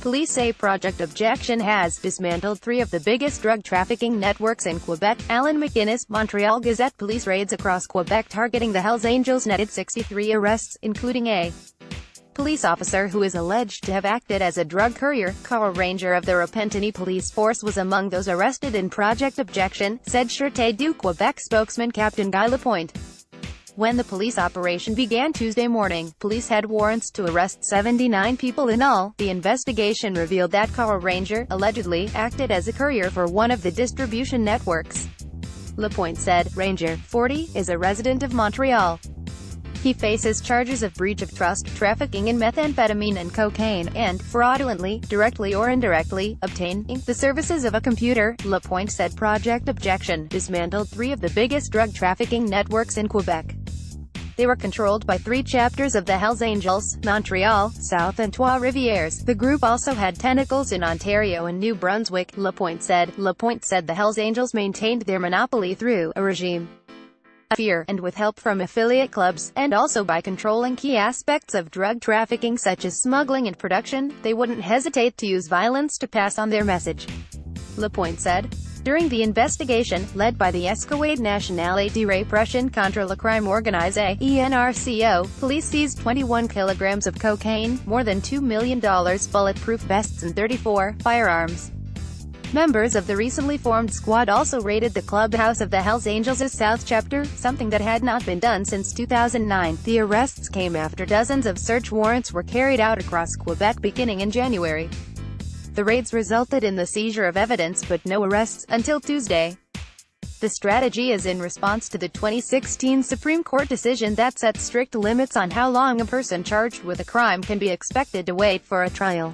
Police say Project Objection has dismantled 3 of the biggest drug trafficking networks in Quebec. Alan McInnis, Montreal Gazette Police raids across Quebec targeting the Hells Angels netted 63 arrests, including a police officer who is alleged to have acted as a drug courier. Carl Ranger of the Repentigny police force was among those arrested in Project Objection, said Sûreté du Québec spokesman Captain Guy Lapointe. When the police operation began Tuesday morning, police had warrants to arrest 79 people in all. The investigation revealed that Carl Ranger allegedly acted as a courier for one of the distribution networks. Lapointe said, Ranger, 40, is a resident of Montreal. He faces charges of breach of trust, trafficking in methamphetamine and cocaine, and fraudulently, directly or indirectly, obtaining the services of a computer. Lapointe said Project Objection dismantled 3 of the biggest drug trafficking networks in Quebec. They were controlled by 3 chapters of the Hells Angels, Montreal, South and Trois-Rivières. The group also had tentacles in Ontario and New Brunswick, Lapointe said. Lapointe said the Hells Angels maintained their monopoly through a regime of fear, and with help from affiliate clubs, and also by controlling key aspects of drug trafficking such as smuggling and production. They wouldn't hesitate to use violence to pass on their message, Lapointe said. During the investigation, led by the Escouade Nationale de Répression contre le Crime Organisé (ENRCO), police seized 21 kilograms of cocaine, more than $2 million, bulletproof vests and 34 firearms. Members of the recently formed squad also raided the clubhouse of the Hells Angels' South Chapter, something that had not been done since 2009. The arrests came after dozens of search warrants were carried out across Quebec beginning in January. The raids resulted in the seizure of evidence but no arrests until Tuesday. The strategy is in response to the 2016 Supreme Court decision that sets strict limits on how long a person charged with a crime can be expected to wait for a trial.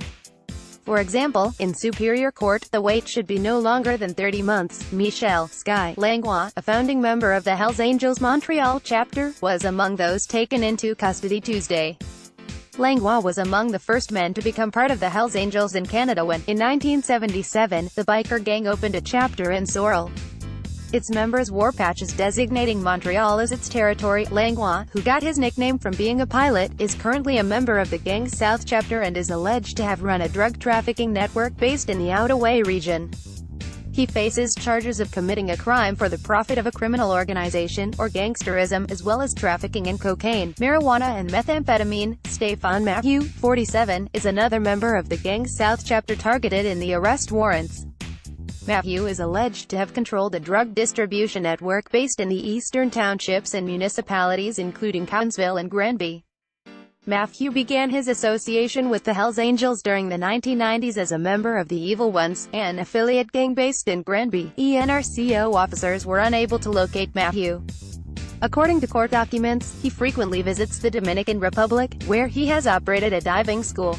For example, in Superior Court, the wait should be no longer than 30 months. Michel Sky Langlois, a founding member of the Hells Angels Montreal chapter, was among those taken into custody Tuesday. Langlois was among the first men to become part of the Hells Angels in Canada when, in 1977, the biker gang opened a chapter in Sorel. Its members wore patches designating Montreal as its territory. Langlois, who got his nickname from being a pilot, is currently a member of the gang's South Chapter and is alleged to have run a drug trafficking network based in the Outaouais region. He faces charges of committing a crime for the profit of a criminal organization, or gangsterism, as well as trafficking in cocaine, marijuana and methamphetamine. Stéphane Mathieu, 47, is another member of the gang's South Chapter targeted in the arrest warrants. Mathieu is alleged to have controlled a drug distribution network based in the eastern townships and municipalities including Cowansville and Granby. Mathieu began his association with the Hells Angels during the 1990s as a member of the Evil Ones, an affiliate gang based in Granby. ENRCO officers were unable to locate Mathieu. According to court documents, he frequently visits the Dominican Republic, where he has operated a diving school.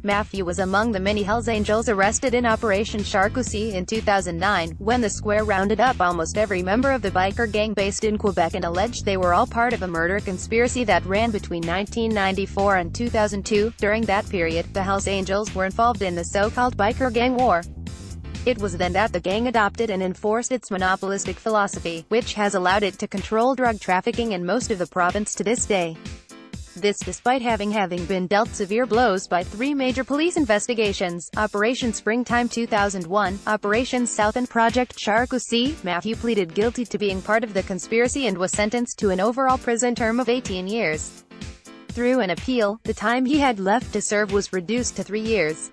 Mathieu was among the many Hells Angels arrested in Operation Charcuterie in 2009, when the Square rounded up almost every member of the biker gang based in Quebec and alleged they were all part of a murder conspiracy that ran between 1994 and 2002. During that period, the Hells Angels were involved in the so-called biker gang war. It was then that the gang adopted and enforced its monopolistic philosophy, which has allowed it to control drug trafficking in most of the province to this day. This despite having been dealt severe blows by 3 major police investigations: Operation Springtime 2001, Operation South and Project Charcuterie. Mathieu pleaded guilty to being part of the conspiracy and was sentenced to an overall prison term of 18 years. Through an appeal, the time he had left to serve was reduced to 3 years.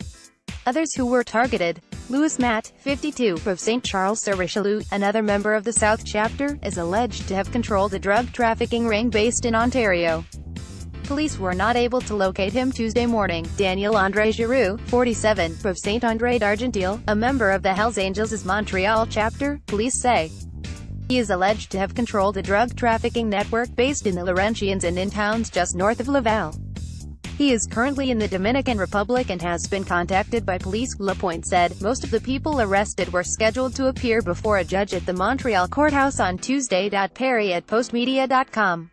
Others who were targeted: Louis Matt, 52, of St. Charles-sur-Richelieu, another member of the South Chapter, is alleged to have controlled a drug trafficking ring based in Ontario. Police were not able to locate him Tuesday morning. Daniel André Giroux, 47, of St. André d'Argenteuil, a member of the Hells Angels' Montreal chapter, police say. He is alleged to have controlled a drug trafficking network based in the Laurentians and in towns just north of Laval. He is currently in the Dominican Republic and has been contacted by police, Lapointe said. Most of the people arrested were scheduled to appear before a judge at the Montreal courthouse on Tuesday. Perry at postmedia.com